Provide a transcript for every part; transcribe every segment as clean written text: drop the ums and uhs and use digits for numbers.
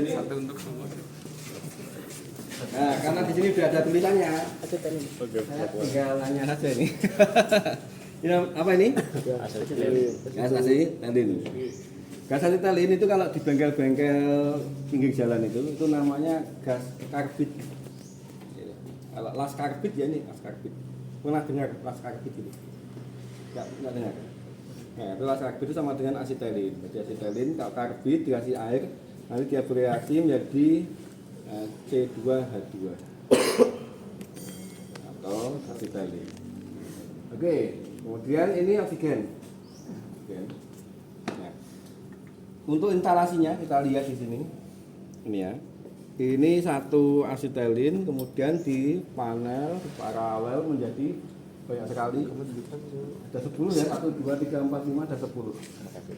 Satu untuk semua. Nah, karena di sini sudah ada tulisannya. Oke. Saya tinggal nanya saja ini. Ini apa ini? Gas asetilin. Gas asetilin itu kalau di bengkel-bengkel pinggir jalan itu namanya gas karbit. Kalau las karbit ya ini las karbit. Pernah dengar las karbit itu? Enggak dengar. Nah, itu las karbit itu sama dengan asetilin. Jadi asetilin kalau karbit dikasih air, nanti dia bereaksi menjadi C2H2 atau asetilin. Oke, kemudian ini oksigen. Nah, untuk instalasinya kita lihat di sini. Ini ya. Ini satu asetilin, kemudian di panel paralel menjadi banyak sekali. Ada 10 ya, 1, 2, 3, 4, 5, ada 10.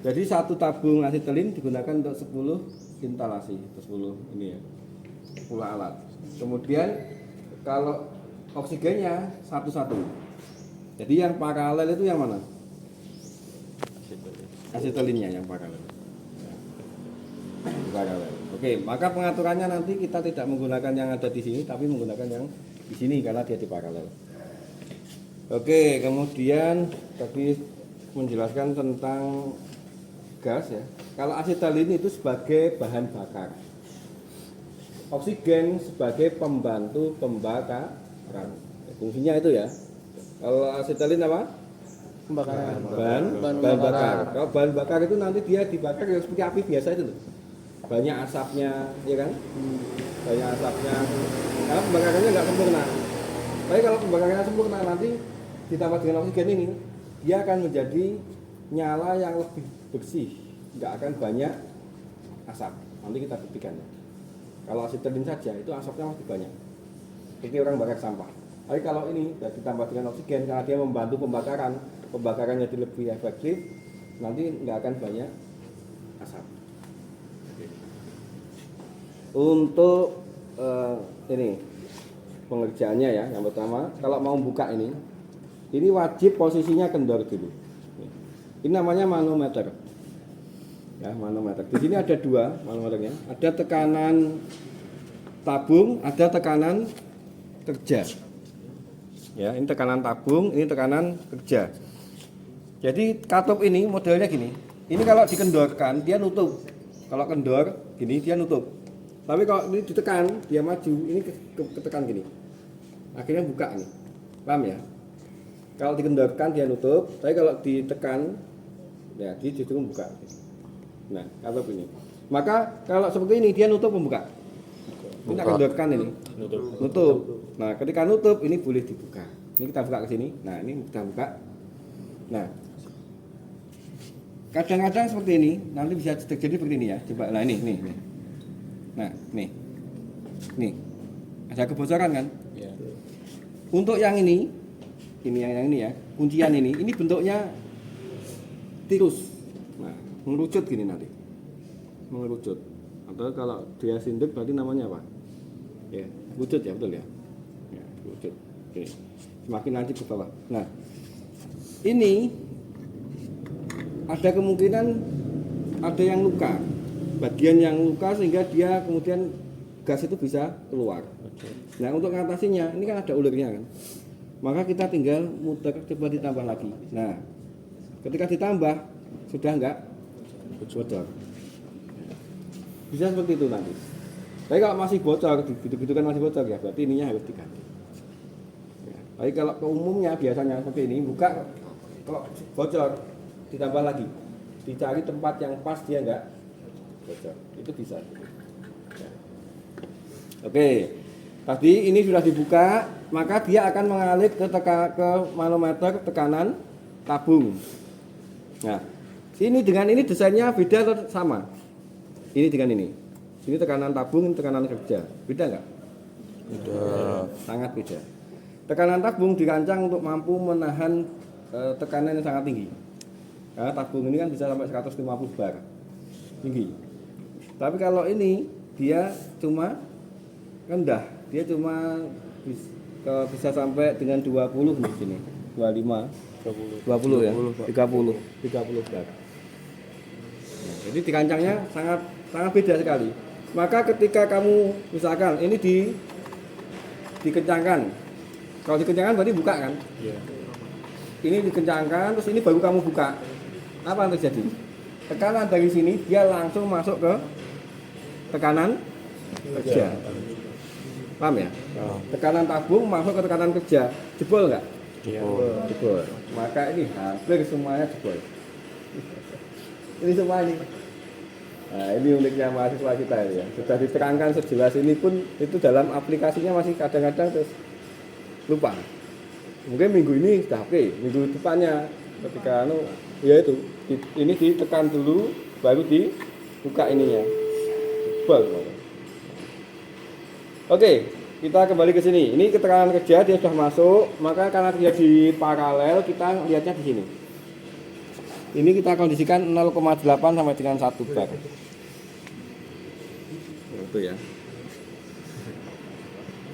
Jadi satu tabung asetilin digunakan untuk 10 instalasi, 10 ini ya, 10 alat. Kemudian kalau oksigennya satu-satu. Jadi yang paralel itu yang mana? Asetilinnya yang paralel. Paralel. Oke, maka pengaturannya nanti kita tidak menggunakan yang ada di sini, tapi menggunakan yang di sini karena dia di paralel. Oke, kemudian tadi menjelaskan tentang gas ya. Kalau asetilin itu sebagai bahan bakar, oksigen sebagai pembantu pembakaran. Fungsinya itu ya. Kalau asetilin apa? Pembakaran. Bahan bakar. Kalau bahan bakar itu nanti dia dibakar ya seperti api biasa itu loh. Banyak asapnya, ya kan? Banyak asapnya. Karena pembakarannya nggak sempurna. Tapi kalau pembakarannya sempurna nanti ditambah dengan oksigen ini, dia akan menjadi nyala yang lebih bersih, nggak akan banyak asap. Nanti kita buktikan. Kalau asetilin saja itu asapnya masih banyak. Ini orang bakar sampah. Tapi kalau ini ditambah dengan oksigen karena dia membantu pembakarannya jadi lebih efektif, nanti nggak akan banyak asap. Untuk ini pengerjaannya ya, yang pertama kalau mau buka ini wajib posisinya kendor dulu. Ini namanya manometer. Ya, manometer. Di sini ada dua manometernya. Ada tekanan tabung, ada tekanan kerja. Ya, ini tekanan tabung, ini tekanan kerja. Jadi katup ini modelnya gini. Ini kalau dikendorkan dia nutup. Kalau kendor gini dia nutup. Tapi kalau ini ditekan dia maju, ini ketekan gini. Akhirnya buka nih. Paham ya? Kalau dikendorkan dia nutup, tapi kalau ditekan ya dia justru membuka. Nah, katup ini. Maka kalau seperti ini dia nutup membuka. Ini kita kendorkan ini. Nutup. Nah, ketika nutup ini boleh dibuka. Ini kita buka ke sini. Nah, ini kita buka. Nah, kadang-kadang seperti ini, nanti bisa terjadi seperti ini ya. Coba, nah ini. Nah, nih. Ada kebocoran kan? Ya. Untuk yang ini yang ini ya, kuncian ini bentuknya tirus. Nah, mengerucut gini nanti. Mengerucut. Atau kalau dia sindek berarti namanya apa? Ya, kerucut ya, betul ya? Ya, kerucut. Oke. Semakin nanti ke bawah. Nah, ini ada kemungkinan ada yang luka. Bagian yang luka sehingga dia kemudian gas itu bisa keluar. Nah, untuk mengatasinya ini kan ada ulurnya kan. Maka kita tinggal muter, coba ditambah lagi. Nah, ketika ditambah sudah enggak bocor. Bisa seperti itu nanti. Tapi kalau masih bocor, gitu-gitu kan masih bocor ya, berarti ininya harus diganti. Ya. Tapi kalau umumnya biasanya seperti ini, buka kalau bocor ditambah lagi, dicari tempat yang pas dia enggak bocor, itu bisa. Ya. Oke, tadi ini sudah dibuka, maka dia akan mengalir ke manometer tekanan tabung. Nah, ini dengan ini desainnya beda atau sama? Ini dengan ini. Ini tekanan tabung, ini tekanan kerja. Beda nggak? Beda. Sangat beda. Tekanan tabung dirancang untuk mampu menahan tekanan yang sangat tinggi. Karena tabung ini kan bisa sampai 150 bar. Tinggi. Tapi kalau ini dia cuma rendah. Dia cuma bisa sampai dengan 20 di sini. 25, 20 ya. 30 bar. Nah, jadi dirancangnya sangat beda sekali. Maka ketika kamu misalkan ini dikencangkan. Kalau dikencangkan berarti buka kan? Iya. Ini dikencangkan terus ini baru kamu buka. Apa yang terjadi? Tekanan dari sini dia langsung masuk ke tekanan kerja. Paham ya? Tekanan tabung masuk ke tekanan kerja. Jebol nggak? Iya. Jebol. Maka ini hampir semuanya jebol. Ini semua ini. Nah, ini uniknya mahasiswa kita ya. Sudah diterangkan sejelas ini pun itu dalam aplikasinya masih kadang-kadang terus lupa. Mungkin minggu ini sudah oke, minggu depannya ketika ya itu ini ditekan dulu baru dibuka ininya. Jebol. Oke, kita kembali ke sini. Ini keterangan kerja dia sudah masuk, maka karena dia di paralel kita lihatnya di sini. Ini kita kondisikan 0,8 sampai dengan 1 bar. Itu ya.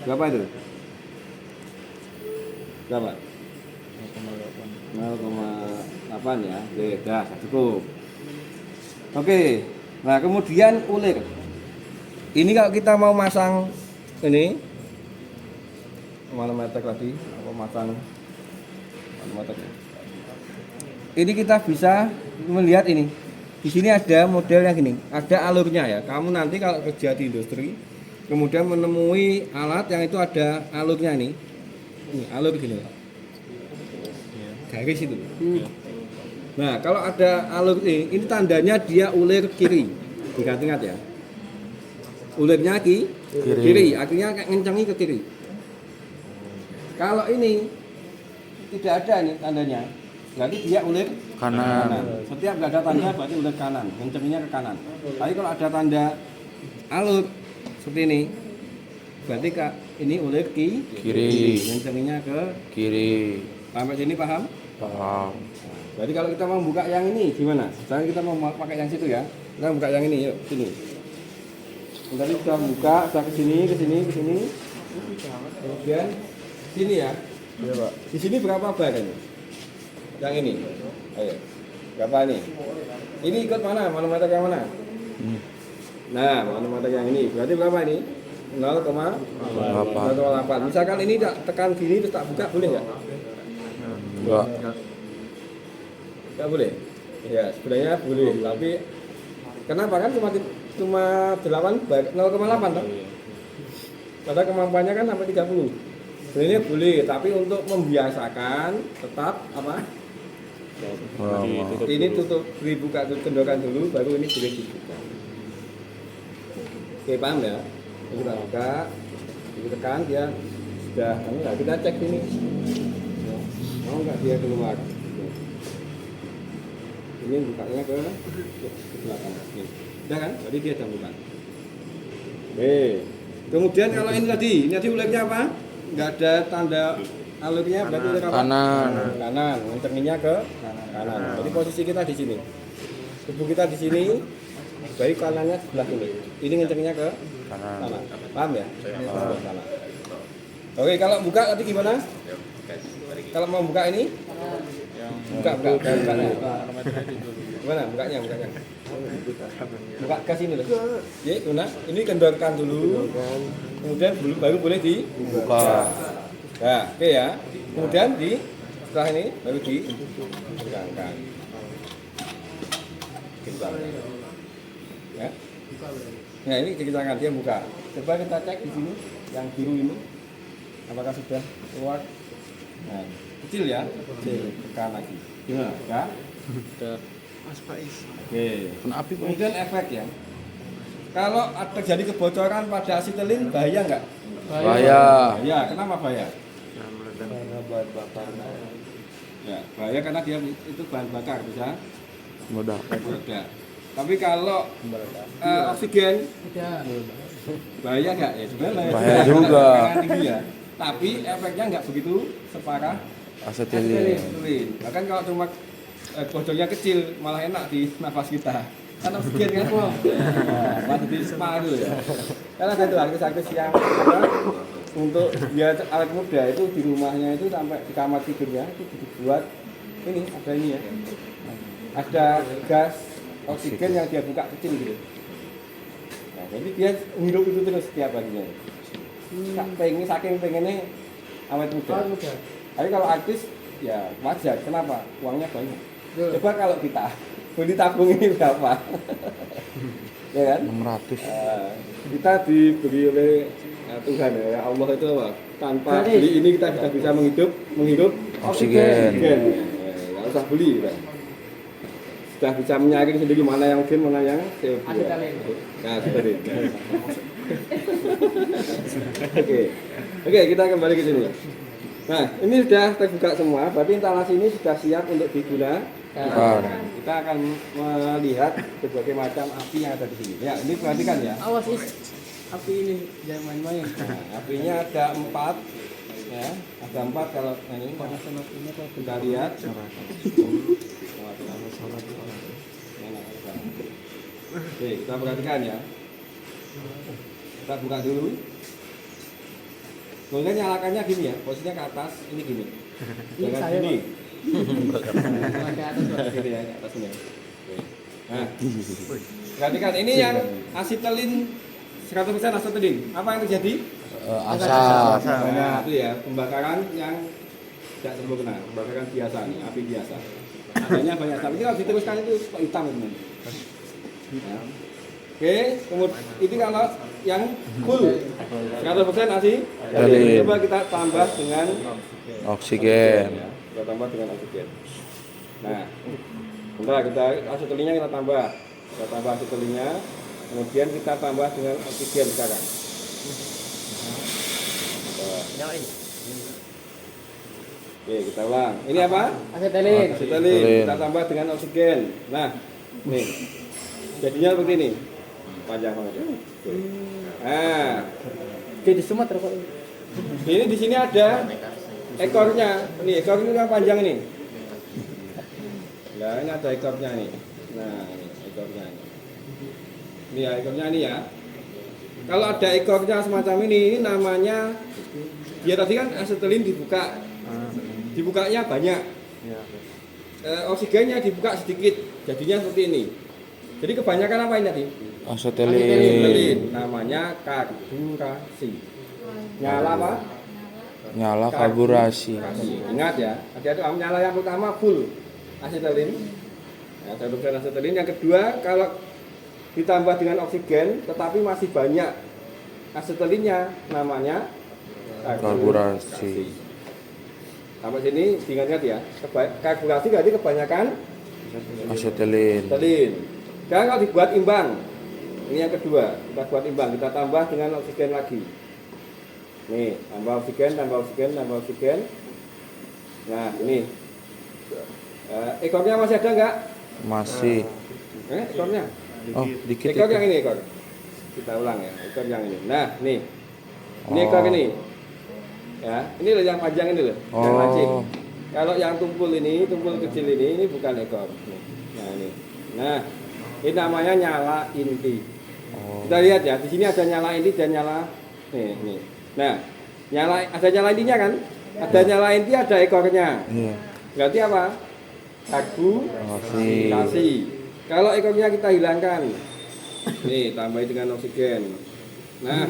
Berapa itu? Berapa? 0,8 ya. Oke, dah cukup. Oke. Nah, kemudian ulir. Ini kalau kita mau masang ini manometer tadi, apa masang manometernya. Ini kita bisa melihat ini. Di sini ada model yang gini, ada alurnya ya. Kamu nanti kalau kerja di industri, kemudian menemui alat yang itu ada alurnya nih. Ini alur gini. Garis itu. Nah, kalau ada alur ini tandanya dia ulir kiri. Ingat-ingat ya. Ulirnya kiri, akhirnya ngencengi ke kiri. Kalau ini tidak ada nih tandanya, berarti dia ulir kanan. Setiap nggak ada tanda berarti ulir kanan, ngencenginya ke kanan. Tapi kalau ada tanda alur seperti ini, berarti ini ulir kiri, ngencenginya ke kiri. Sampai sini paham? Paham. Berarti kalau kita mau buka yang ini gimana? Sekarang kita mau pakai yang situ ya. Kita buka yang ini, yuk sini. Tadi sudah buka, sudah ke sini. Kemudian sini ya. Iya, Pak. Di sini berapa bar ini? Yang ini. Ayo. Berapa ini? Ini ikut mana? Manometer yang mana? Nah, manometer yang ini. Berarti berapa ini? 0,8. Misalkan ini tak tekan gini terus tak buka boleh nggak? Enggak. Enggak boleh. Ya, sebenarnya boleh, tapi kenapa kan cuma 0,8 toh? Padahal kemampuannya kan sampai 30. Sebenarnya boleh, tapi untuk membiasakan tetap apa? Ini tutup, dibuka kendorkan dulu, baru ini boleh dibuka. Oke, paham ya? Kita buka, ditekan dia sudah. Nah, kita cek ini. Mau nggak dia keluar? Ini bukanya ke belakang. Udah kan? Berarti dia sudah buka. Oke. Kemudian kalau ini tadi ulirnya apa? Nggak ada tanda alurnya, berarti ulir apa? Kanan. Ngencenginnya ke kanan. Jadi posisi kita di sini. Tubuh kita di sini. Baik kanannya sebelah sini. Ini ngencenginnya ke kanan. Paham ya? Kanan. Oke, kalau buka tadi gimana? Kalau mau buka ini? Buka. Gimana bukanya? Buka gas ini loh. Ya, ini kendorkan dulu. Kemudian baru boleh dibuka. Nah, oke ya. Kemudian setelah ini baru ditekankan. Ya. Nah, ini dikencangkan dia buka. Coba kita cek di sini yang biru ini. Apakah sudah keluar? Nah, kecil ya. Kecil. Tekan lagi. Gimana? Ya? Sudah. Mas Faiz. Oke. Kemudian efek ya. Kalau terjadi kebocoran pada asetilin bahaya nggak? Bahaya. Kenapa bahaya? Karena bahan bakar. Ya, bahaya karena dia itu bahan bakar bisa meledak. Tapi kalau oksigen bahaya nggak? Ya sebenarnya bahaya juga. Tinggi ya. Tapi efeknya nggak begitu separah asetilin. Bahkan kalau cuma bocornya kecil malah enak di nafas kita. Kan oksigen kan, masih di spa itu ya. Karena ada itu artis-artis yang untuk dia awet muda itu di rumahnya itu sampai di kamar tidurnya itu dibuat ini ada ini ya. Ada gas oksigen yang dia buka kecil gitu. Nah, jadi dia hidup itu terus setiap harinya. Saking pengennya awet muda. Tapi kalau artis ya wajar, kenapa? Uangnya banyak. Coba kalau kita beli tabung ini berapa? Ya kan? 600. Kita diberi oleh Tuhan ya Allah itu apa? Tanpa beli ini kita sudah bisa menghirup Oksigen. Nggak usah beli kita. Sudah bisa menyaring sendiri mana yang oksigen, mana yang CO2. Nah, seperti itu. Oke, kita kembali ke sini. Nah, ini sudah terbuka semua, berarti instalasi ini sudah siap untuk digunakan. Kita akan melihat berbagai macam api yang ada di sini. Ya, ini perhatikan ya. Awas api ini jangan main-main. Nah, apinya ada 4, ya, ada 4 kalau ini Panasan apinya kalau kita lihat. Oke, kita perhatikan ya. Kita buka dulu. Kemudian nyalakannya gini ya, posisinya ke atas, ini gini. Jangan saya, gini. ke atas Pak. Gini ya, ke atas ini. Nah, perhatikan ini yang asetilin 100% asetilin. Apa yang terjadi? Asap. Nah, itu ya, pembakaran yang tidak sempurna, pembakaran biasa nih, api biasa. Adanya banyak asap. Ini kalau diteruskan itu hitam teman. Nah. Oke, kemudian ini kalau yang full 100% Asetilin. coba kita tambah dengan Oksigen. ya. Kita tambah dengan oksigen. Nah, bentar kita asetilinnya kita tambah asetilinnya, kemudian kita tambah dengan oksigen sekarang. Nyalain. Oke, kita ulang. Ini apa? Asetilin. Asetilin. Kita tambah dengan oksigen. Nah, nih. Jadinya seperti ini. Panjang banget ya. Oke. Nah, Jadi semua terkok. ini di sini ada ekornya. Nih, ekor ini kan panjang nih. Nah, ini ada ekornya nih. Nah, ini ekornya ini. Ini ya ekornya ini ya. Kalau ada ekornya semacam ini namanya dia tadi kan asetilin dibuka. Dibukanya banyak. Oksigennya dibuka sedikit. Jadinya seperti ini. Jadi kebanyakan apa ini tadi? Asetilin. Asetilin. Namanya karburasi. Nyala apa? Nyala karburasi. Ingat ya, ada nyala yang pertama full asetilin. Ya, 100% asetilin. Yang kedua kalau ditambah dengan oksigen tetapi masih banyak asetilinnya namanya Karburasi. Sampai sini diingat ya. Karburasi berarti kebanyakan Asetilin. asetilin. Sekarang kalau dibuat imbang, ini yang kedua, kita buat imbang, kita tambah dengan oksigen lagi. Nih, tambah oksigen. Nah, ini. Ekornya masih ada enggak? Masih. Ekornya. Oh, dikit Ekor yang itu. ini ekor. Kita ulang ya, ekor yang ini. Nah, nih. Ini Oh. ekor ini. Ya, ini loh yang panjang ini loh, yang Oh. lancip. Kalau yang tumpul kecil ini bukan ekor. Nih. Nah, ini. Nah, ini namanya nyala inti. Oh. Kita lihat ya, di sini ada nyala inti dan nyala nih. Nah, ada nyala intinya kan? Ada nyala inti, ada ekornya. Iya. Berarti apa? Karburasi. Kalau ekornya kita hilangkan, nih tambahin dengan oksigen. Nah,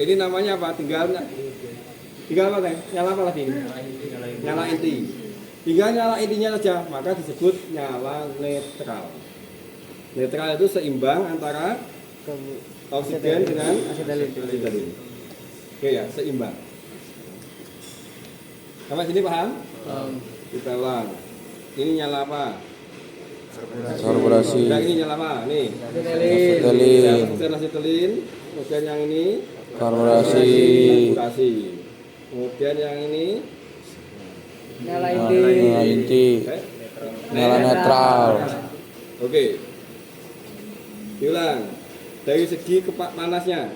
ini namanya apa? Tinggal apa teh? Nyala apa lagi? Nyala inti. Tinggal nyala intinya saja, maka disebut nyala netral. Netral itu seimbang antara oksigen dengan asetilin. Oke ya, seimbang. Sampai sini paham? Kita ulang. Ini nyala apa? Karburasi. Nah, ini nyala apa? Nih. Asetilin. Asetilin. Kemudian yang ini Karburasi. karburasi. Kemudian yang ini Nyala Nyala inti. Nyala netral. Oke. Diulang. Dari segi panasnya.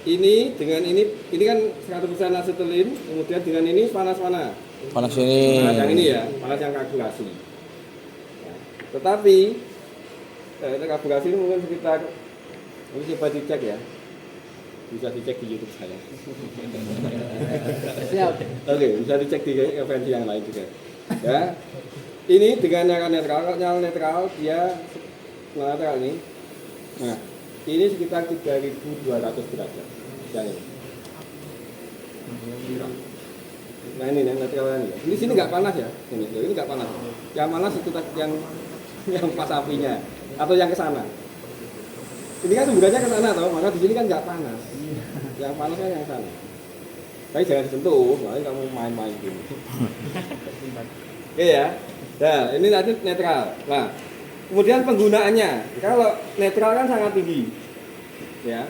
Ini dengan ini kan 100% asetilin, kemudian dengan ini panas mana? Panas ini. Panas yang ini ya, panas yang karburasi. Tetapi karburasi ini mungkin sekitar, ini coba dicek ya, bisa dicek di YouTube saya. Siap. Oke, bisa dicek di referensi yang lain juga. Ya, ini dengan nyala netral, kalau nyala netral dia netral ini. Nah, Ini sekitar 3.200 derajat. Yang ini. Nah ini netral ini. Ini sini nggak panas ya. Ini nggak panas. Yang panas itu yang pas apinya atau yang ke sana. Ini kan sumbernya ke sana tau, maka di sini kan nggak panas. Yang panasnya yang sana. Tapi jangan disentuh, makanya kamu main-main gini. Oke ya. Nah, ini nanti netral. Nah, kemudian penggunaannya. Kalau netral kan sangat tinggi. Ya.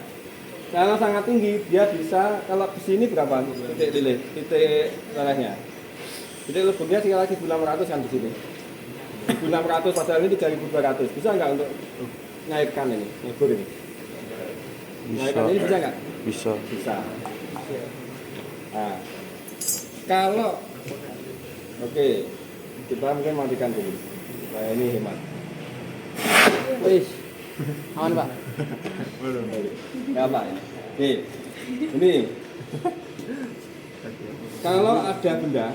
Karena sangat tinggi, dia bisa kalau di sini berapa titik lelehnya? Titik leburnya sekitar 1.600 kan di sini. 1.600 padahal ini 3.200. Bisa nggak untuk naikkan ini, lebur ini? Naikkan ini bisa nggak? Bisa. Bisa. Nah, kalau oke, kita mungkin matikan dulu. Nah, ini hemat. Wih. Aman, Pak. Nggak apa ya? Oke, ini kalau ada benda,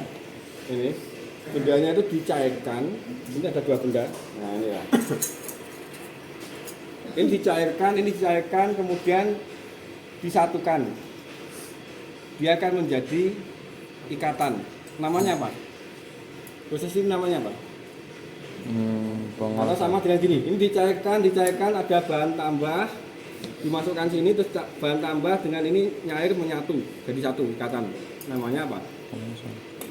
ini bendanya itu dicairkan. Ini ada dua benda. Nah ini ya. Ini dicairkan, kemudian disatukan. Dia akan menjadi ikatan. Namanya apa? Proses ini namanya apa? Kalau sama dengan gini, ini dicairkan, ada bahan tambah, dimasukkan sini, terus bahan tambah dengan ini nyair menyatu, jadi satu ikatan. Namanya apa?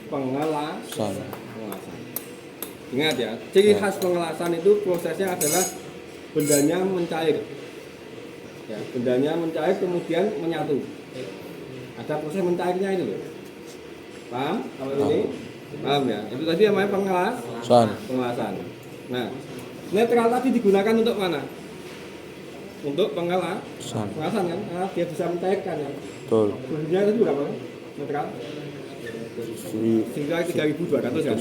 Pengelasan. Ingat ya, ciri khas pengelasan itu prosesnya adalah bendanya mencair. Ya, bendanya mencair kemudian menyatu. Ada proses mencairnya itu loh. Paham? Kalau ini? Paham ya? Itu tadi namanya pengelasan. Nah, netral tadi digunakan untuk mana? Untuk pengelasan kan? Karena dia bisa mencairkan ya. Betul. Suhunya itu berapa? Netral? Sekitar 3.200 kan?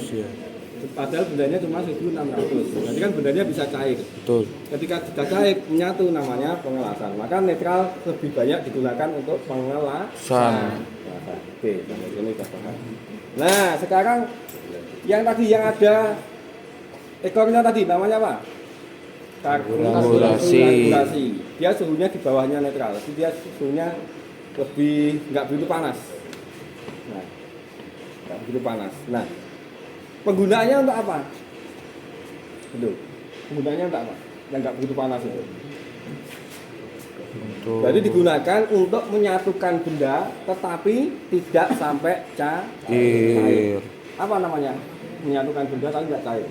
Padahal bendanya cuma 1.600. Berarti kan bendanya bisa cair. Betul. Ketika sudah cair menyatu namanya pengelasan. Maka netral lebih banyak digunakan untuk pengelasan. Oke, sampai sini sudah paham. Nah, sekarang yang tadi yang ada ekornya tadi namanya apa? Karburasi. Dia suhunya di bawahnya netral. Jadi dia suhunya lebih nggak begitu panas. Nah, nggak begitu panas. Nah, penggunaannya untuk apa? Itu. Penggunaannya untuk apa? Yang nggak begitu panas itu. Jadi digunakan untuk menyatukan benda, tetapi tidak sampai cair. Apa namanya? Menyatukan benda tapi tidak cair.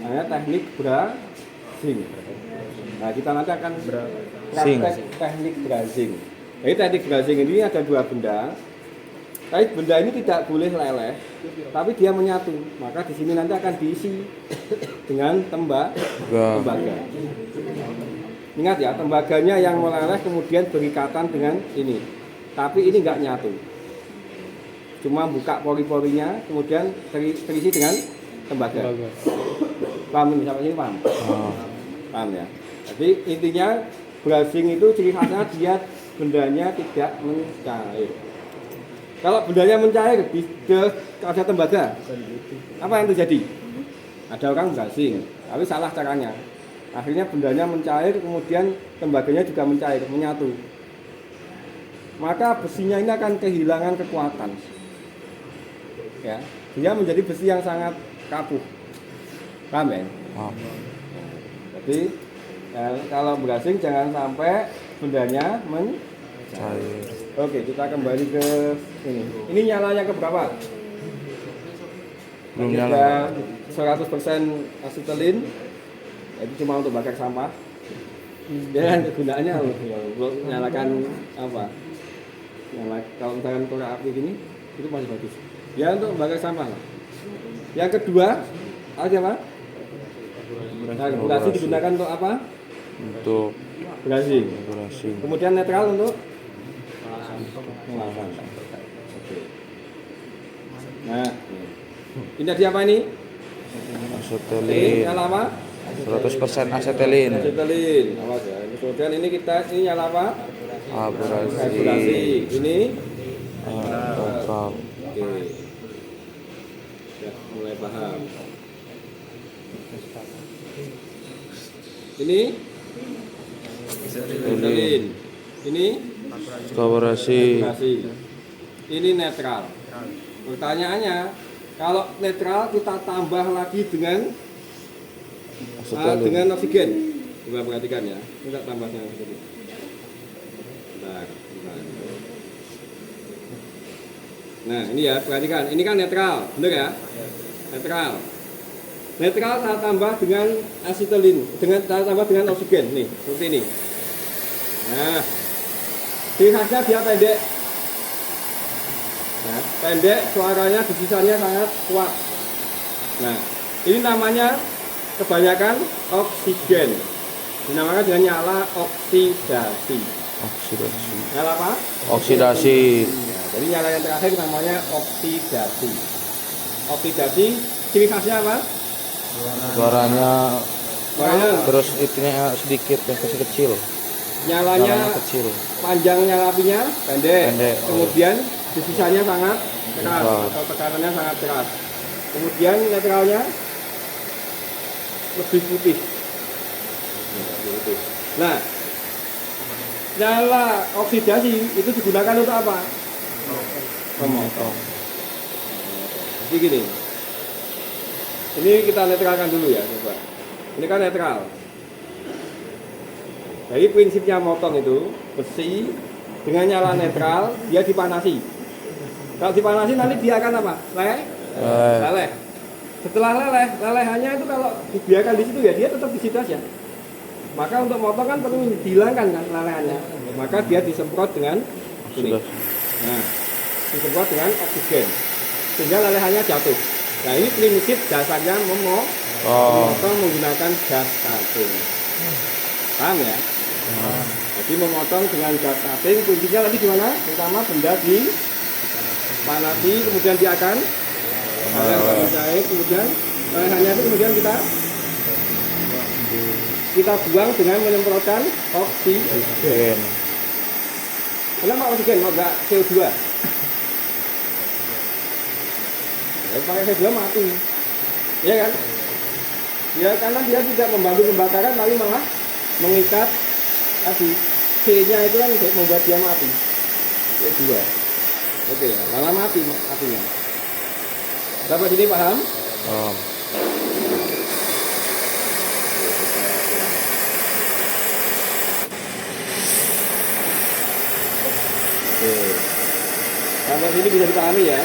Namanya teknik brushing. Nah, kita nanti akan praktek teknik brushing. Jadi teknik brushing ini ada dua benda. Tapi benda ini tidak boleh leleh, tapi dia menyatu. Maka di sini nanti akan diisi dengan tembaga. Ingat ya, tembaganya yang meleleh kemudian berikatan dengan ini. Tapi ini enggak nyatu. Cuma buka pori-porinya, kemudian terisi dengan tembaga. Paham ini? Sampai sini paham? Paham ya? Jadi intinya brushing itu ciri khasnya dia bendanya tidak mencair. Kalau bendanya mencair, ada tembaga, apa yang terjadi? Ada orang brushing, tapi salah caranya. Akhirnya bendanya mencair, kemudian tembaganya juga mencair, menyatu. Maka besinya ini akan kehilangan kekuatan. Ya, dia menjadi besi yang sangat kaku. Paham ya? Jadi kalau brushing jangan sampai bendanya mencair. Oke, kita kembali ke ini. Ini nyalanya ke berapa? Belum nyala. 100% asetilin. Itu cuma untuk bakar sampah. Ya kan kegunaannya untuk nyalakan apa? Kalau misalkan korek api gini, itu masih bagus. Ya untuk bakar sampah. Yang kedua, apa? Karburasi digunakan untuk apa? Untuk brushing. Kemudian netral untuk pengelasan. Nah, ini tadi apa ini? Asetilin. Nyala apa? 100% asetilin. Asetilin. Awas ya. Kemudian ini nyala apa? Karburasi. Ini total. oke. Ya, mulai paham. Ini asetelin. Ini kolaborasi, kolaborasi. Ini netral. Pertanyaannya, kalau netral kita tambah lagi dengan asetelin. oksigen. Coba perhatikan ya. Kita tambah dengan oksigen. Bentar. Nah, ini ya, perhatikan. Ini kan netral, benar ya? Netral. Netral saya tambah dengan asetelin, saya tambah dengan oksigen nih, seperti ini. Nah, ciri khasnya dia pendek. Nah, pendek, suaranya desisannya sangat kuat. Nah, ini namanya kebanyakan oksigen. Dinamakan dengan nyala oksidasi. Oksidasi. Nyala apa? Oksidasi. Nah, jadi nyala yang terakhir namanya oksidasi. Oksidasi, ciri khasnya apa? Suaranya Suaranya terus itunya sedikit yang kecil. nyalanya kecil. panjang nyala apinya pendek. Pendek. Kemudian desisanya sangat keras Keras. atau tekanannya sangat keras. Kemudian netralnya lebih putih. Nah, nyala oksidasi itu digunakan untuk apa? Memotong. Jadi gini. Ini kita netralkan dulu ya, coba. Ini kan netral. Jadi prinsipnya motong itu besi dengan nyala netral dia dipanasi. Kalau dipanasi nanti dia akan apa? Leleh. Setelah lelehannya itu kalau dibiarkan di situ ya dia tetap di situ aja. Maka untuk motong kan perlu dihilangkan kan lelehannya. Maka dia disemprot dengan ini. Nah, disemprot dengan oksigen sehingga lelehannya jatuh. Nah, ini prinsip dasarnya memotong menggunakan gas cutting. Paham ya? Jadi memotong dengan gas cutting kuncinya nanti gimana? Pertama benda dipanasi, kemudian dia akan cair, kemudian lelehannya itu kemudian kita buang dengan menyemprotkan oksigen. Kenapa oksigen? Mau enggak CO2? Ya, pakai CO2 mati. Iya kan? Ya karena dia tidak membantu pembakaran tapi malah mengikat tadi C-nya itu kan membuat dia mati. CO2. Oke ya, malah mati apinya. Sampai sini paham? Oke. Sampai sini bisa dipahami ya.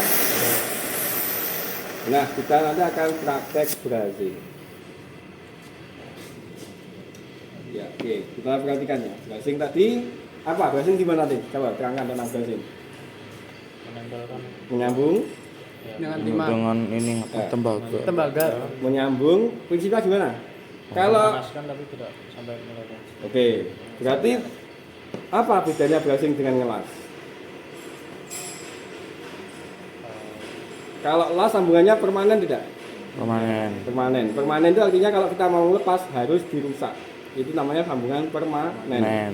Nah, kita nanti akan praktek brazing. Ya, oke. Kita perhatikan ya. Brazing tadi apa? Brazing gimana tadi? Coba terangkan tentang brazing. Menyambung dengan timah. Dengan ini Tembaga. Menyambung. Prinsipnya gimana? Kalau Tapi tidak sampai meleleh. oke, berarti apa bedanya brazing dengan ngelas? Kalau las sambungannya permanen tidak? permanen. Permanen itu artinya kalau kita mau lepas harus dirusak. Itu namanya sambungan permanen.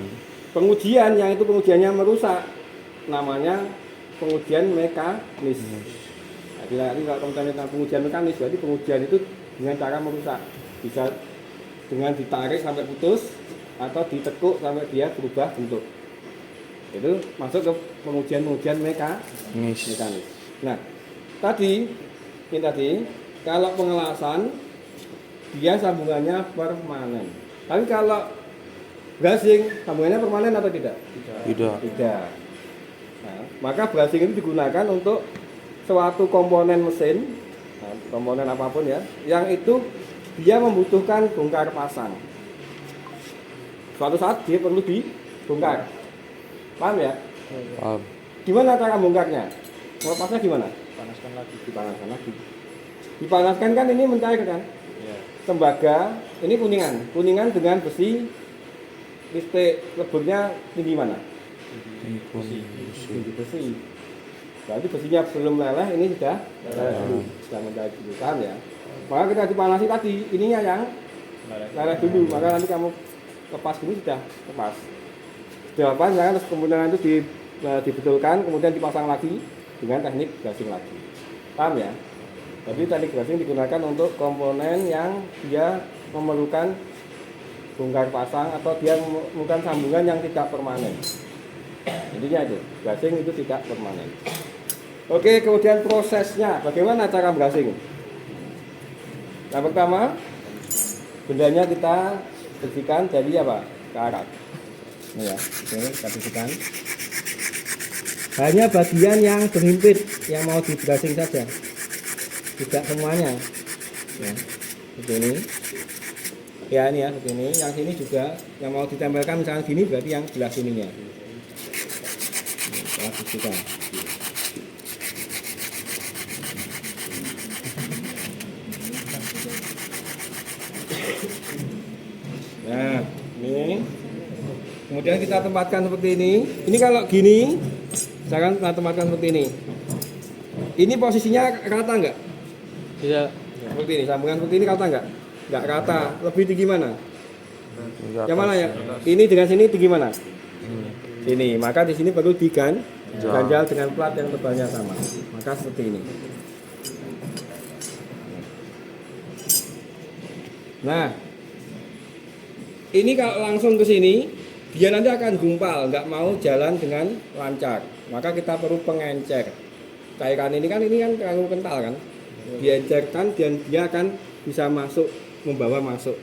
Pengujian yang itu pengujiannya merusak namanya pengujian mekanis. Jadi kalau teman-teman tentang pengujian mekanis berarti pengujian itu dengan cara merusak. Bisa dengan ditarik sampai putus atau ditekuk sampai dia berubah bentuk. Itu masuk ke pengujian mekanis. Nah, ini tadi kalau pengelasan dia sambungannya permanen. Tapi kalau brazing sambungannya permanen atau tidak? Tidak. Nah, maka brazing itu digunakan untuk suatu komponen mesin, komponen apapun ya, yang itu dia membutuhkan bongkar pasang. Suatu saat dia perlu dibongkar. Paham ya? Paham. Gimana cara bongkarnya? Melepasnya gimana? Dipanaskan lagi. Dipanaskan kan ini mencair kan? Tembaga, ini kuningan dengan besi, listrik leburnya tinggi mana? Tinggi besi. Berarti besinya belum leleh, ini sudah mencair dulu, paham ya? Maka kita dipanasi tadi, ininya yang leleh dulu, maka nanti kamu lepas ini sudah lepas. Sudah lepas, ya, terus kemudian itu dibetulkan, kemudian dipasang lagi dengan teknik brazing lagi. Paham ya? Jadi teknik brazing digunakan untuk komponen yang dia memerlukan bongkar pasang atau dia menemukan sambungan yang tidak permanen. Intinya itu, gasing itu tidak permanen. Oke, kemudian prosesnya, bagaimana cara gasing? Yang pertama, bendanya kita bersihkan dari apa? Karat. Ini ya, ini kita bersihkan. Hanya bagian yang berhimpit yang mau dibrashing saja, tidak semuanya. Ya, seperti ini. Ya ini ya, seperti ini. Yang sini juga yang mau ditempelkan misalnya gini, berarti yang sebelah sininya. Kita bersihkan. Nah, ini. Kemudian kita tempatkan seperti ini. Ini kalau gini, misalkan kita tempatkan seperti ini. Ini posisinya rata enggak? Tidak. Seperti ini, sambungan seperti ini rata enggak? Enggak rata. Lebih tinggi mana? Yang mana ya? Ini dengan sini tinggi mana? Sini. Maka di sini perlu diganjal dengan plat yang tebalnya sama. Maka seperti ini. Nah, ini kalau langsung ke sini, dia nanti akan gumpal, nggak mau jalan dengan lancar. Maka kita perlu pengencer. Cairan ini kan terlalu kental kan. Diencerkan dan dia akan bisa masuk, membawa masuk.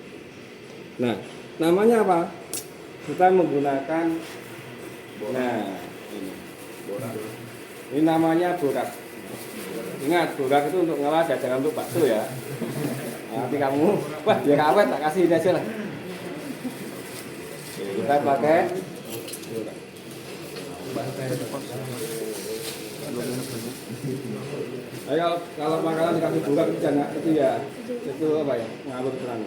Nah, namanya apa? Kita menggunakan, nah ini borak. Ini namanya borak. Ingat, borak itu untuk ngelas ya, jangan untuk bakso ya. Nanti kamu, wah biar awet, tak kasih ini aja lah. Kita pakai borak. Kalau makanan dikasih borak itu jangan, itu ya, itu apa ya, ngawur terang.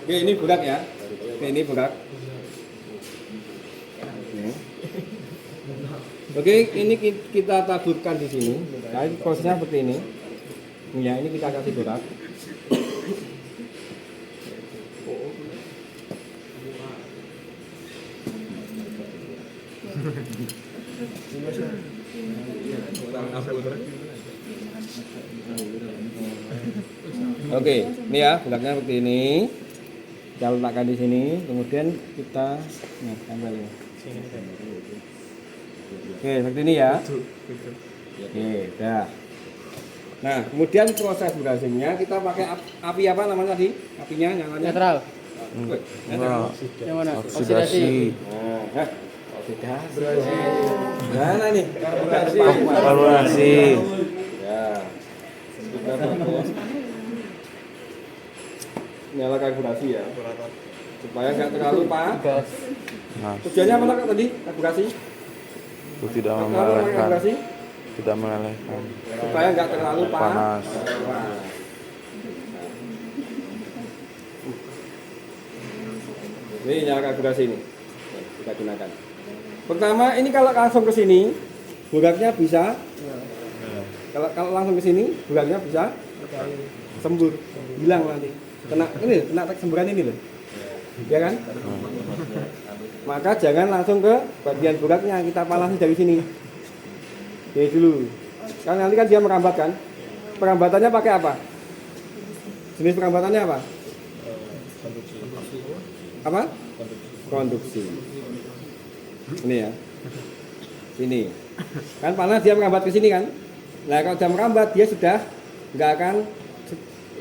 Oke, ini borak ya. Oke, ini borak. Oke, ini kita taburkan di sini. Nah, prosesnya seperti ini. Ya, ini kita kasih borak. Oke, ini ya boraknya seperti ini. Kita letakkan di sini, kemudian kita tempel ini. Oke, seperti ini ya. Oke, dah. Nah, kemudian proses brashingnya kita pakai api apa namanya tadi? Apinya nyalanya Netral. netral. Yang mana? Oksidasi. Nah, oksidasi. Mana nih? Karbonasi. Ya. Nyala karburasi ya. Supaya nggak terlalu panas. Nah, Tujuannya apa Kak, tadi? Karburasi? itu tidak Kenapa pakai melelehkan, karburasi? tidak melelehkan. Supaya nggak terlalu Panas. Ini nyala karburasi ini. Kita gunakan. Pertama, ini kalau langsung ke sini, boraknya bisa. Kalau langsung ke sini, boraknya bisa sembur, hilang nanti. Kena semburan ini loh. Ya kan? Maka jangan langsung ke bagian boraknya, kita panasi dari sini. Ini dulu. Kan nanti kan dia merambat kan? Perambatannya pakai apa? Jenis perambatannya apa? Apa? Konduksi. Ini ya. Sini. Kan panas dia merambat ke sini kan? Nah, kalau dia merambat dia sudah nggak akan,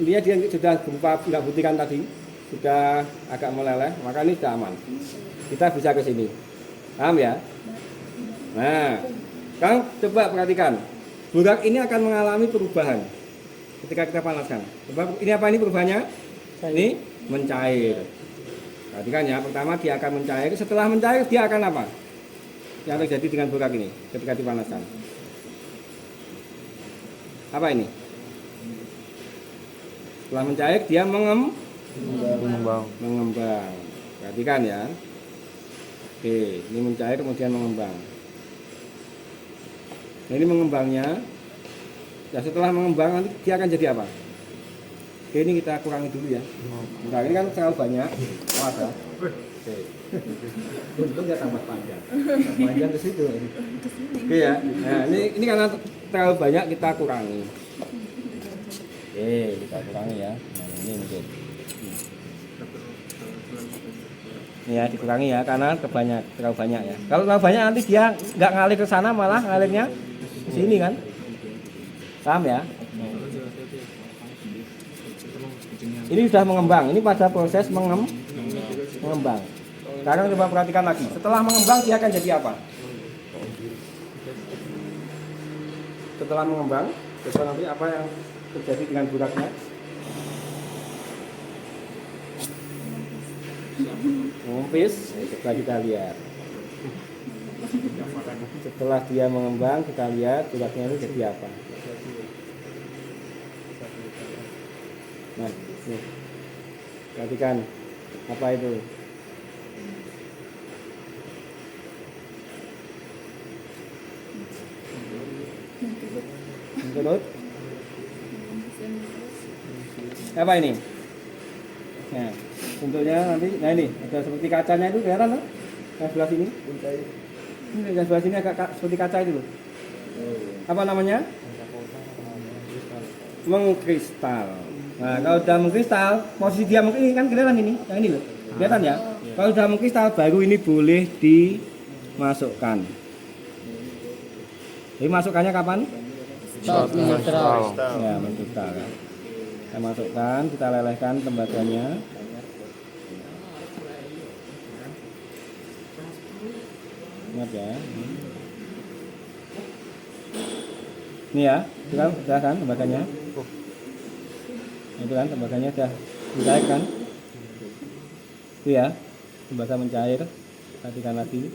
dia sudah gempa nggak butikan tadi, sudah agak meleleh, maka ini sudah aman. Kita bisa ke sini. Paham ya? Nah, Kang coba perhatikan. Borak ini akan mengalami perubahan ketika kita panaskan. Coba ini apa ini perubahannya? Ini mencair. Perhatikan ya, pertama dia akan mencair, setelah mencair dia akan apa? Yang terjadi dengan borak ini ketika dipanaskan. Apa ini? Setelah mencair dia Mengembang. mengembang. Perhatikan ya. Oke, ini mencair kemudian mengembang. Nah, ini mengembangnya. Ya, setelah mengembang nanti dia akan jadi apa? Oke, ini kita kurangi dulu ya. Nah, ini kan terlalu banyak. Awas ya. Oke. Untung ya tambah panjang. Panjang ke situ. Oke ya. Nah, ini karena terlalu banyak kita kurangi. Oke, kita kurangi ya. Nah, ini mungkin. Ya dikurangi ya karena terlalu banyak ya. Kalau terlalu banyak nanti dia nggak ngalir ke sana malah ngalirnya ke sini kan. Paham ya? Ini sudah mengembang. Ini pada proses mengembang. Sekarang coba perhatikan lagi. Setelah mengembang dia akan jadi apa? Setelah mengembang, coba nanti apa yang terjadi dengan buraknya? Mengumpis. Coba kita lihat. Setelah dia mengembang, kita lihat buraknya itu jadi apa? Nah, nih. Perhatikan apa itu? Menurut apa ini? Nah, bentuknya nanti, nah ini ada seperti kacanya itu kelihatan loh, yang sebelah sini. Ini yang sebelah sini agak seperti kaca itu loh. Apa namanya? Mengkristal. Nah, kalau sudah mengkristal, posisi dia ini kan kelihatan ini, yang ini loh, kelihatan ya. Kalau sudah mengkristal, baru ini boleh dimasukkan. Jadi masukkannya kapan? Kristal. Ya, mengkristal. Kita masukkan, kita lelehkan tembaganya. Ingat ya. Ini ya, itu kan sudah kan tembaganya. Itu kan tembaganya sudah mencair kan? Itu ya, tembaga mencair. Perhatikan lagi.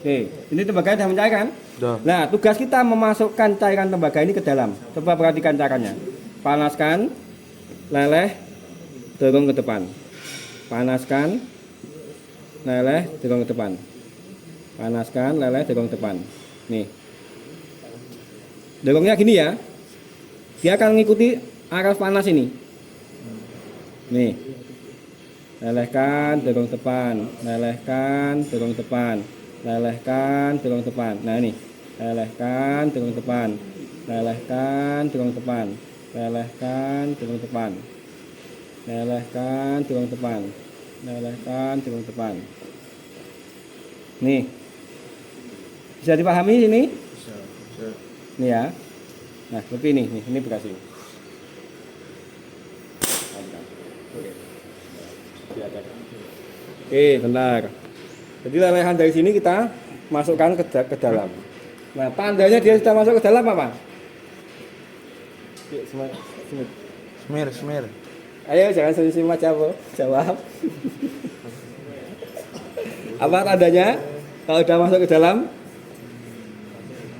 Oke, ini tembaga sudah mencair kan? Dah. Nah, tugas kita memasukkan cairan tembaga ini ke dalam. Coba perhatikan caranya. Panaskan, leleh, dorong ke depan. Panaskan, leleh, dorong ke depan. Panaskan, leleh, dorong ke depan. Nih. Dorongnya gini ya. Dia akan mengikuti arah panas ini. Nih. Lelehkan, dorong depan. Lelehkan, dorong depan. Lelehkan, dorong depan. Nah ini. Lelehkan, dorong depan. Lelehkan, dorong depan. Lelehkan, dorong depan. Lelehkan, dorong depan. Lelehkan, dorong depan. Nih. Bisa dipahami ini? Bisa. Nih ya. Nah, seperti ini. Nih, ini berhasil. Oke, benar. Jadi lelehan dari sini kita masukkan ke dalam. Nah, tandanya dia sudah masuk ke dalam apa? Semir. Ayo jangan senyum jawab. Apa tandanya? Kalau sudah masuk ke dalam?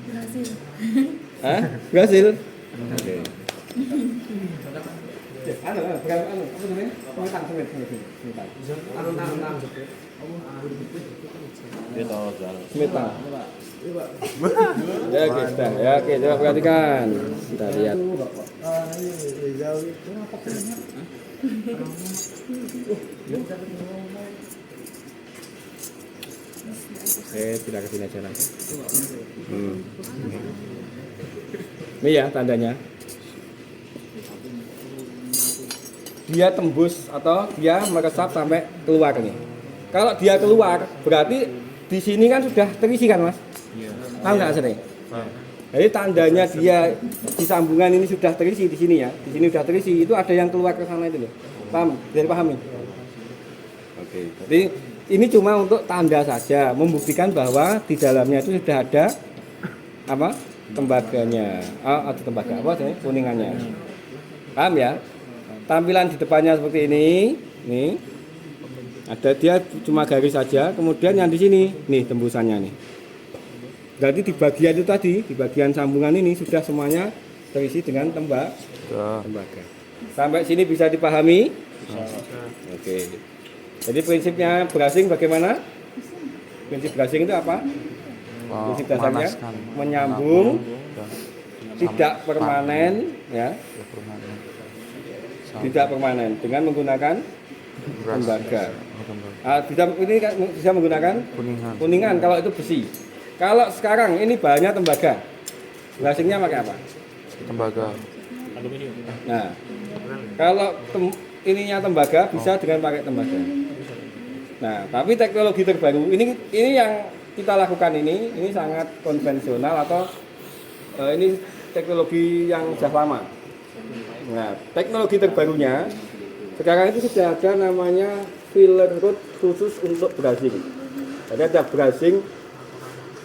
Berhasil. Hah? Berhasil? Oke. Apa namanya? Semitang. Ya, oke, sudah. Ya, oke, coba perhatikan. Kita lihat. Tidak ke sini aja lah. Ini ya tandanya. Dia tembus atau dia meresap sampai keluar nih. Kalau dia keluar, berarti di sini kan sudah terisi kan, Mas? Tahu nggak sering? Jadi tandanya dia di sambungan ini sudah terisi di sini ya. Di sini sudah terisi, itu ada yang keluar ke sana itu loh. Paham? Biar pahami. Oke. Jadi ini cuma untuk tanda saja, membuktikan bahwa di dalamnya itu sudah ada apa? Tembaganya. Atau tembaga apa sih? Kuningannya. Paham ya? Tampilan di depannya seperti ini. Nih. Ada dia cuma garis saja, kemudian yang di sini nih tembusannya nih. Berarti di bagian itu tadi, di bagian sambungan ini sudah semuanya terisi dengan tembaga. Sampai sini bisa dipahami? Oke. Jadi prinsipnya bracing bagaimana? Prinsip bracing itu apa? Prinsip dasarnya menyambung, tidak permanen, ya. Tidak permanen dengan menggunakan tembaga. Bisa menggunakan kuningan kalau itu besi. Kalau sekarang ini bahannya tembaga, bracingnya pakai apa? Tembaga. Nah, kalau ininya tembaga bisa dengan pakai tembaga. Nah, tapi teknologi terbaru ini yang kita lakukan ini sangat konvensional atau ini teknologi yang sudah lama. Nah, teknologi terbarunya sekarang itu sudah ada namanya filler root khusus untuk brushing. Jadi ada brushing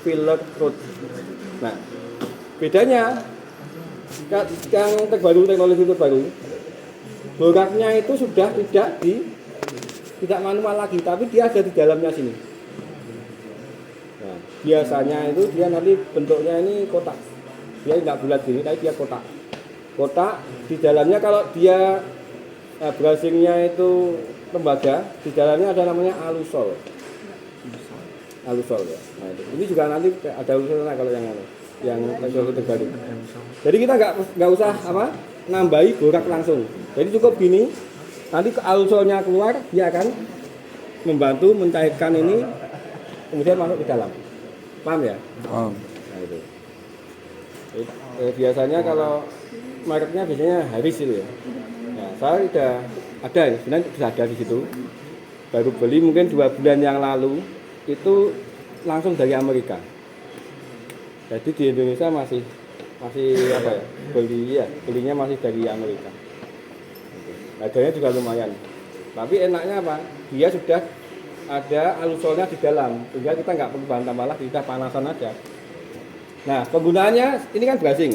filler root. Nah, bedanya yang terbaru, teknologi terbaru, boraknya itu sudah tidak manual lagi, tapi dia ada di dalamnya sini. Nah, biasanya itu dia nanti bentuknya ini kotak. Dia tidak bulat gini, tapi dia kotak. Kotak di dalamnya kalau dia brushingnya itu tembaga, di dalamnya ada namanya alusol. Alusol ya. Nah, ini juga nanti ada alusolnya kalau yang teknologi terbaru. Jadi kita nggak usah nambahi borak langsung. Jadi cukup gini, nanti alusolnya keluar, dia akan membantu mencairkan ini, kemudian masuk ke dalam. Paham ya? Paham. Nah, itu. Biasanya kalau mereknya biasanya Haris itu ya. Nah, saya sudah ada, sebenarnya sudah ada di situ. Baru beli mungkin 2 bulan yang lalu, itu langsung dari Amerika. Jadi di Indonesia masih belinya masih dari Amerika. Harganya juga lumayan. Tapi enaknya apa? Dia sudah ada alusolnya di dalam, sehingga kita nggak perlu bahan tambah lagi, kita panasan aja. Nah, penggunaannya ini kan brushing.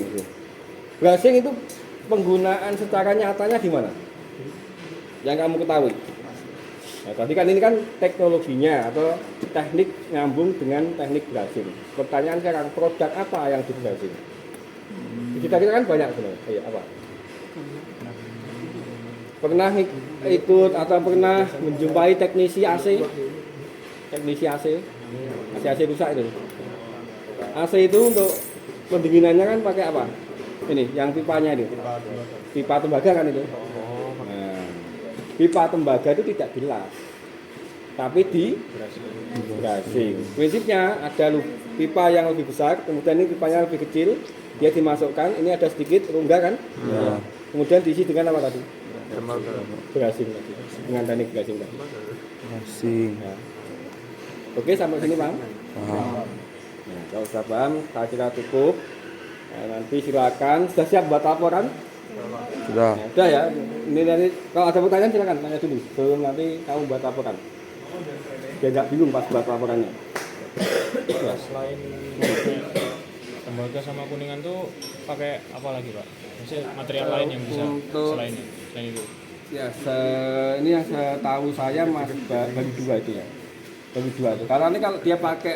Brushing itu penggunaan secara nyatanya di mana? Yang kamu ketahui. Nah, tadi kan ini kan teknologinya atau teknik nyambung dengan teknik brushing. Pertanyaan sekarang, produk apa yang di brushing? Kita kan banyak sebenarnya. Iya, apa? Pernah ikut atau pernah menjumpai teknisi AC? Teknisi AC? AC rusak itu. AC itu untuk pendinginannya kan pakai apa? Ini, yang pipanya itu. Pipa tembaga kan itu. Nah, pipa tembaga itu tidak gelas, tapi di brushing. Prinsipnya ada pipa yang lebih besar, kemudian ini pipanya lebih kecil, dia dimasukkan, ini ada sedikit rongga kan? Ya. Kemudian diisi dengan apa tadi? Brushing tadi. Dengan teknik brushing tadi. Brushing. Ya. Oke, sampai sini Bang. Paham. Nah, kalau sudah paham, saya kira cukup. Nah, nanti silakan. Sudah siap buat laporan? Sudah. Ya, sudah ya. Ini nanti kalau ada pertanyaan silakan tanya dulu. Sebelum nanti kamu buat laporan. Biar nggak bingung pas buat laporannya. Ya, selain tembaga sama kuningan tuh pakai apa lagi Pak? Maksudnya material lain yang bisa selain itu? Ya, ini yang saya tahu saya masih bagi 2 itu ya. Bagi 2 itu. Karena ini kalau dia pakai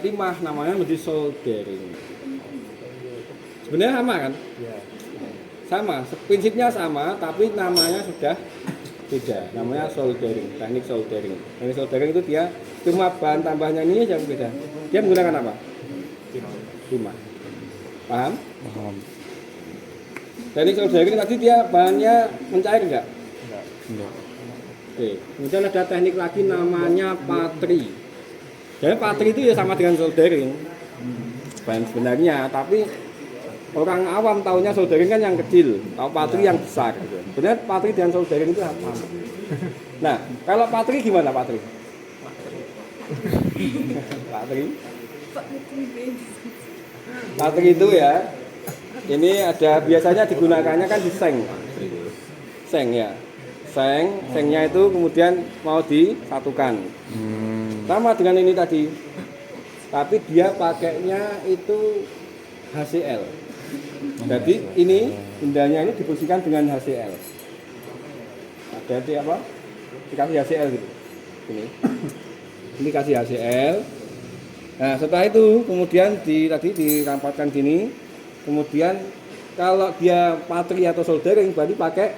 timah namanya menjadi soldering. Sebenarnya sama kan? Sama, prinsipnya sama, tapi namanya sudah beda. Namanya soldering, teknik soldering. Teknik soldering itu dia cuma bahan tambahnya ini yang beda. Dia menggunakan apa? Timah. Paham? Paham. Teknik soldering tadi dia bahannya mencair enggak? Enggak. Oke. Kemudian ada teknik lagi namanya patri. Jadi patri itu ya sama dengan soldering. Bahan sebenarnya, tapi orang awam tahunya soldering kan yang kecil, tahu patri yang besar. Sebenarnya patri dan soldering itu apa? Nah, kalau patri gimana patri? Patri itu ya, ini ada biasanya digunakannya kan di seng ya. Sengnya itu kemudian mau disatukan. Sama dengan ini tadi. Tapi dia pakainya itu HCl. Jadi ini bendanya ini dibersihkan dengan HCl. Ada apa? Dikasih HCl gitu. Ini kasih HCl. Nah, setelah itu kemudian tadi dirampatkan gini. Kemudian kalau dia patri atau soldering berarti pakai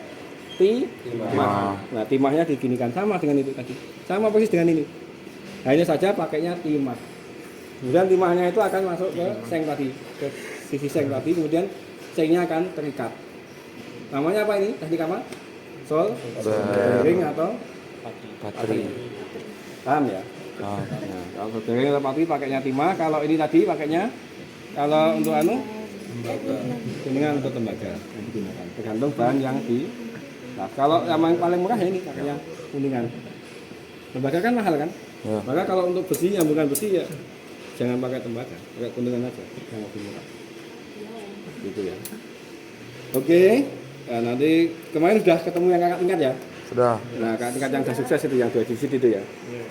timah. Nah, timahnya diginikan sama dengan itu tadi. Sama persis dengan ini. Hanya saja pakainya timah. Kemudian timahnya itu akan masuk ke seng tadi, ke sisi seng tadi. Kemudian sengnya akan terikat. Namanya apa ini? Teknik apa? Soldering atau Patri. paham ya? Nah, kalau soldering atau patri pakainya timah. Kalau ini tadi pakainya, kalau untuk kuningan untuk tembaga yang digunakan. Tergantung bahan yang di Nah, kalau yang paling murah ya ini pakainya kuningan. Tembaga kan mahal kan? Ya. Maka kalau untuk besi yang bukan besi ya jangan pakai tembaga, pakai kuningan aja yang lebih murah. Gitu ya. Oke. Nah, nanti kemarin sudah ketemu yang kakak tingkat ya? Sudah. Nah, kakak tingkat yang sudah sukses itu yang 2 digit itu ya.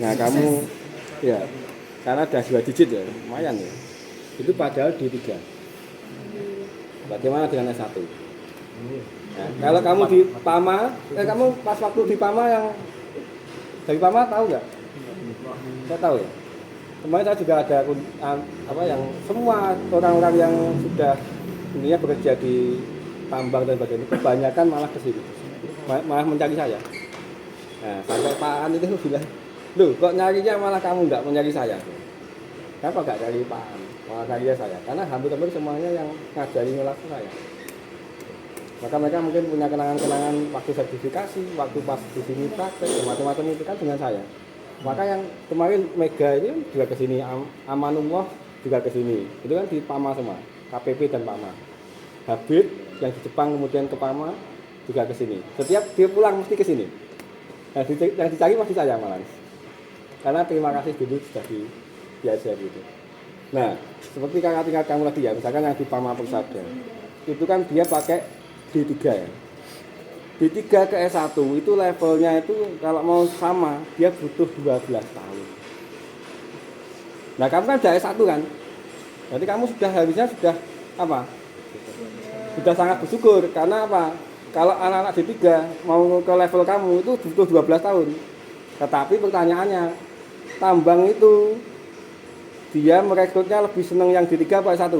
Nah, kamu ya karena ada 2 digit ya, lumayan ya. Itu padahal D3. Bagaimana dengan S1? Nah, kalau kamu di PAMA, kamu pas waktu di PAMA yang dari PAMA tahu nggak? Saya tahu ya. Kemarin saya juga ada apa yang semua orang-orang yang sudah dunia bekerja di tambang dan sebagainya kebanyakan malah ke sini, malah mencari saya. Nah, sampai Pak An itu bilang, loh kok nyarinya malah kamu nggak mencari saya? Kenapa nggak cari Pak An, malah cari saya? Karena hampir-hampir semuanya yang ngajari ngelak saya. Maka mereka mungkin punya kenangan-kenangan waktu sertifikasi, waktu pas di sini praktek, macam-macam itu kan dengan saya. Maka yang kemarin Mega ini juga ke sini, Amanullah juga ke sini. Itu kan di PAMA semua, KPP dan PAMA. Habib yang di Jepang kemudian ke PAMA juga ke sini. Setiap dia pulang mesti ke sini. Nah, yang dicari masih saya malah. Karena terima kasih dulu sudah diajar gitu. Nah, seperti kakak tingkat kamu tadi ya, misalkan yang di PAMA Persada. Itu kan dia pakai D3 ya. D3 ke S1 itu levelnya itu kalau mau sama dia butuh 12 tahun. Nah, kamu kan sudah S1 kan? Berarti kamu harusnya sudah apa? Sudah sangat bersyukur karena apa? Kalau anak-anak D3 mau ke level kamu itu butuh 12 tahun. Tetapi pertanyaannya, tambang itu dia merekrutnya lebih senang yang D3 apa S1?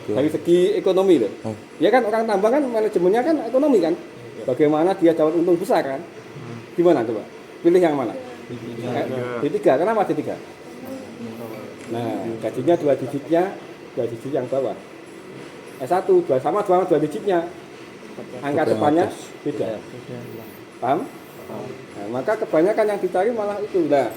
Dari segi ekonomi loh. Ya kan orang tambang kan manajemennya kan ekonomi kan. Bagaimana dia dapat untung besar kan? Gimana coba? Pilih yang mana? D3. Kenapa D3? Nah, gajinya 2 digitnya, 2 digit yang bawah. S1 sama 2 digitnya. Angka depannya beda. Paham? Nah, maka kebanyakan yang dicari malah itu. Nah,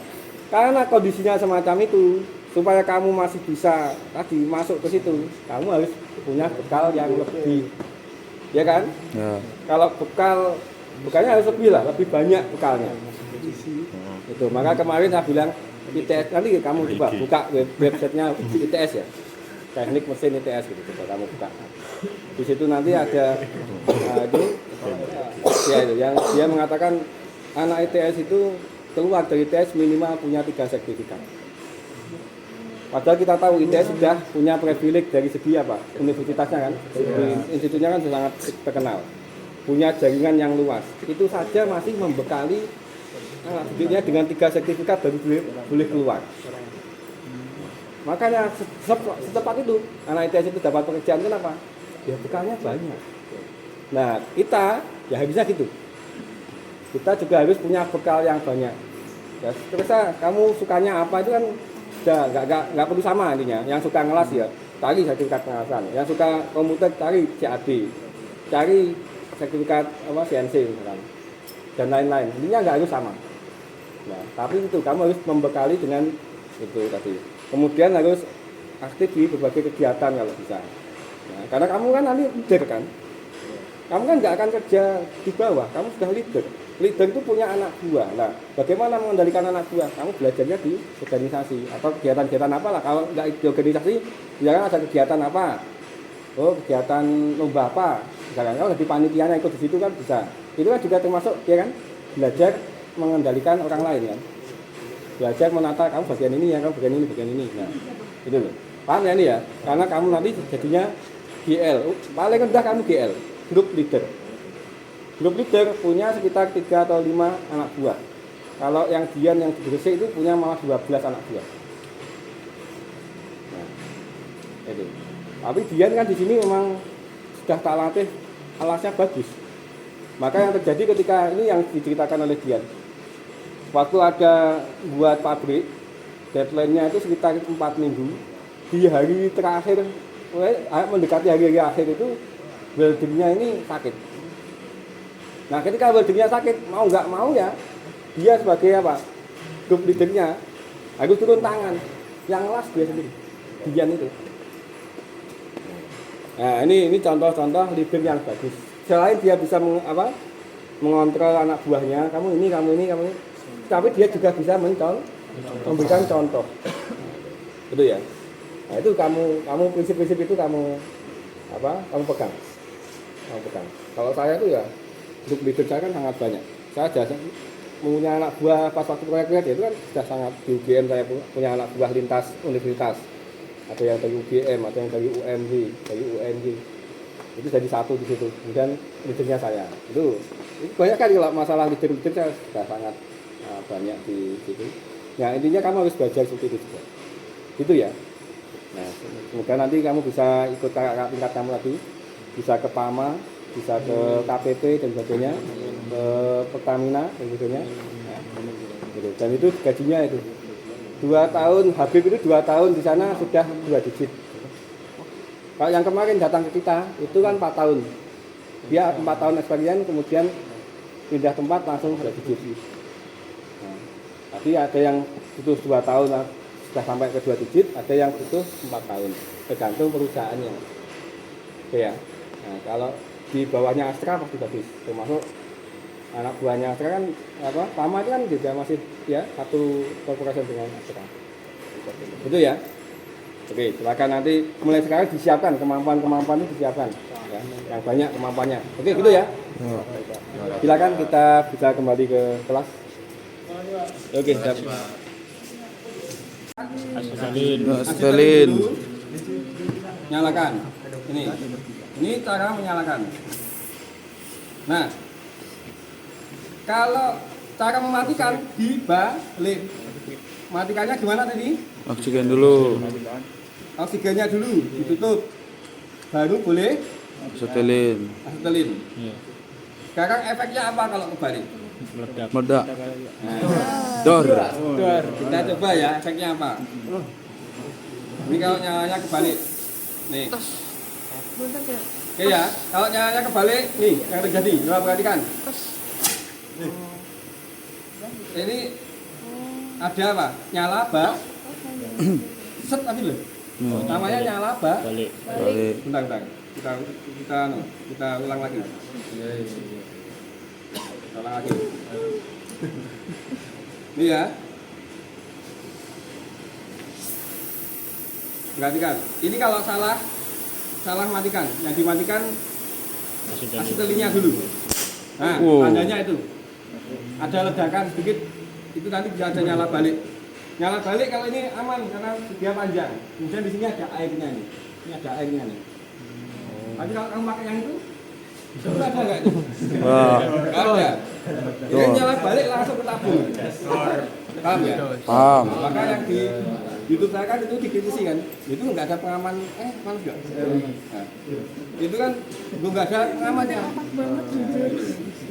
karena kondisinya semacam itu, supaya kamu masih bisa tadi masuk ke situ, kamu harus punya bekal yang lebih, ya kan? Ya. Kalau bekalnya harus lebih lah, lebih banyak bekalnya. Itu. Maka kemarin saya bilang ITS, nanti kamu coba buka websitenya ITS ya, teknik mesin ITS gitu, coba kamu buka. Di situ nanti ada itu, ya itu, yang dia mengatakan anak ITS itu keluar dari ITS minimal punya 3 sertifikat. Padahal kita tahu ITS sudah punya privilege dari segi apa? Universitasnya kan, institutnya kan sangat terkenal, punya jaringan yang luas. Itu saja masih membekali studentnya dengan 3 sertifikat baru boleh keluar. Makanya secepat itu anak ITS itu dapat pekerjaan, kenapa? Ya bekalnya banyak. Nah kita ya harusnya gitu. Kita juga harus punya bekal yang banyak. Ya, terus kamu sukanya apa itu kan udah nggak perlu sama intinya. Yang suka ngelas ya cari sertifikat pengelasan. Yang suka komputer cari CAD, cari sertifikat apa CNC misalkan, dan lain-lain. Intinya nggak harus sama. Nah, tapi itu kamu harus membekali dengan itu tadi. Kemudian harus aktif di berbagai kegiatan kalau bisa. Nah, karena kamu kan nanti leader kan. Kamu kan nggak akan kerja di bawah, kamu sudah leader. Leader itu punya anak buah. Nah, bagaimana mengendalikan anak buah? Kamu belajarnya di organisasi atau kegiatan-kegiatan apa lah. Kalau nggak di organisasi, misalkan ada kegiatan apa? Oh, kegiatan lomba apa? Misalkan kalau di panitianya ikut di situ kan bisa. Itu kan juga termasuk ya kan belajar mengendalikan orang lain kan. Belajar menata kamu bagian ini ya, kamu bagian ini. Nah, itu loh. Paham ya ini ya? Karena kamu nanti jadinya GL. Paling rendah kamu GL, group leader. Grup leader punya sekitar 3 atau 5 anak buah. Kalau yang Dian yang di Gresik itu punya malah 12 anak buah. Nah, itu. Tapi Dian kan di sini memang sudah tak latih, alasnya bagus. Maka yang terjadi ketika ini yang diceritakan oleh Dian. Waktu ada buat pabrik, deadline-nya itu sekitar 4 minggu. Di hari terakhir, mendekati hari akhir itu, weldernya ini sakit. Nah, ketika weldernya sakit, mau nggak mau ya, dia sebagai apa? Grup leadernya harus turun tangan. Yang las dia sendiri, Dian itu. Nah, ini contoh-contoh leader yang bagus. selain dia bisa mengontrol anak buahnya, kamu ini, tapi dia juga bisa memberikan contoh. Betul ya? Nah, itu kamu prinsip-prinsip itu kamu pegang. Kalau saya itu ya grup leader saya kan sangat banyak. Saya sudah punya anak buah pas waktu proyek itu kan sudah sangat di UGM. Saya punya anak buah lintas universitas. Ada yang dari UGM, ada yang dari UMG, dari UNJ. Itu jadi satu di situ. Kemudian leadernya saya. Itu banyak kan kalau masalah leader saya sudah sangat banyak di situ. Ya intinya kamu harus belajar seperti itu juga. Gitu ya. Nah, semoga nanti kamu bisa ikut kakak tingkat kamu lagi, bisa ke PAMA, bisa ke KPP dan sebagainya, ke Pertamina dan sebagainya. Nah, gitu. Dan itu gajinya itu 2 tahun, Habib itu 2 tahun di sana sudah 2 digit. Kalau yang kemarin datang ke kita itu kan 4 tahun. Dia 4 tahun experience, kemudian pindah tempat langsung 2 digit. Nah, tapi ada yang butuh 2 tahun lah, sudah sampai ke 2 digit, ada yang butuh 4 tahun, tergantung perusahaannya. Oke ya. Nah, kalau di bawahnya Astra pasti bagus, termasuk anak buahnya Astra kan PAMA itu kan juga masih ya satu korporasi dengan Astra. Betul ya. Oke, silakan nanti mulai sekarang disiapkan kemampuan itu disiapkan ya, yang banyak kemampuannya. Oke, gitu ya. Silakan kita bisa kembali ke kelas. Oke, siap. Asalin. Nyalakan. Ini cara menyalakan. Nah, kalau cara mematikan dibalik. Matikannya gimana tadi? Oksigen dulu. Oksigennya dulu ditutup. Baru boleh Asetilin. Iya. Sekarang efeknya apa kalau kebalik? Meledak. Meledak. Nah, Dor. kita coba ya efeknya apa? Ini kalau nyalanya kebalik. Nih. Oke ya, kalau nyalanya kebalik, nih yang terjadi. Coba perhatikan. Ini ada apa? Nyala set tadi loh. Namanya nyala Balik. Balik. Bentar. Kita ulang lagi. Ulang lagi. Ini ya. Perhatikan. Ini kalau salah matikan. Yang dimatikan asetilinnya dulu. Nah, tandanya itu. Ada ledakan sedikit, itu nanti bisa ada nyala balik. Nyala balik kalau ini aman karena dia panjang. Kemudian di sini ada airnya nih. Ini ada airnya nih. Tapi kalau kamu pakai yang itu ada nggak itu? Nggak ada. Ini nyala balik langsung ke tabung. Paham ya? Paham. Maka yang di YouTube saya kan itu dikritisi kan, itu nggak ada pengaman, panas nggak? Nah, itu kan nggak ada pengamannya.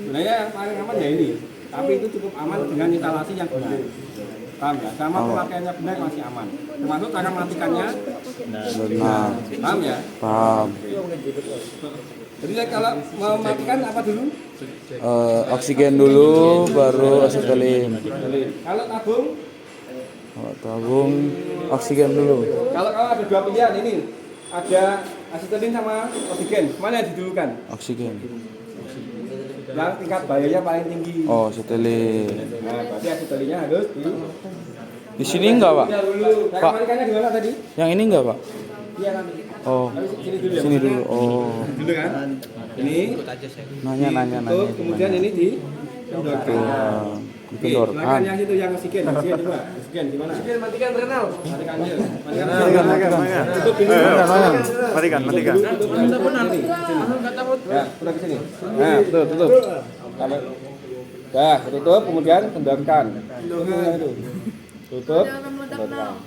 Sebenarnya yang paling aman ya ini, tapi itu cukup aman dengan instalasi yang benar. Paham ya? Sama pemakaiannya benar masih aman. Termasuk cara matikannya Benar. paham ya? Paham. Jadi kalau mau matikan apa dulu? Oksigen dulu, baru asetilin. Kalau tabung, Tabung oksigen dulu. kalau ada 2 pilihan ini, ada asetilin sama oksigen, mana yang didulukan? Oksigen. Yang tingkat bahayanya paling tinggi. Oh, asetilin. Nah, berarti asetilinnya harus Di sini enggak, Pak? dulu. Cara Pak. matikannya gimana tadi? Yang ini enggak, Pak? Iya nanti. Oh, Sini dulu ya. sini dulu. Oh. Dulu kan? Ini Nanya. kemudian ini di Oke, silakan Kendorkan. yang itu yang oksigen coba. Oksigen gimana? Oksigen matikan renal. Matikan aja. Tutup dulu. Matikan. Tutup nanti. Ya, udah ke sini. Nah, tutup. Sampai. Dah, tutup kemudian kendorkan. Itu. Tutup. Kendorkan.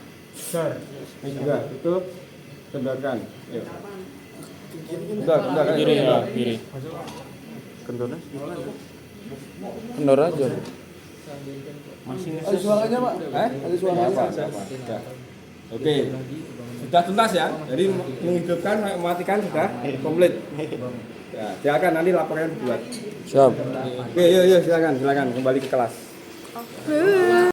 Ini juga tutup. Kendorkan. Yuk. Kendor kan. Kiri ya, kiri. Kendor aja. Ada suaranya, Pak? Ada suaranya. Apa? Oke. Sudah tuntas ya. Jadi menghidupkan, mematikan sudah komplit. Ya, silakan nanti laporan dibuat. Siap. Oke, yuk silakan kembali ke kelas.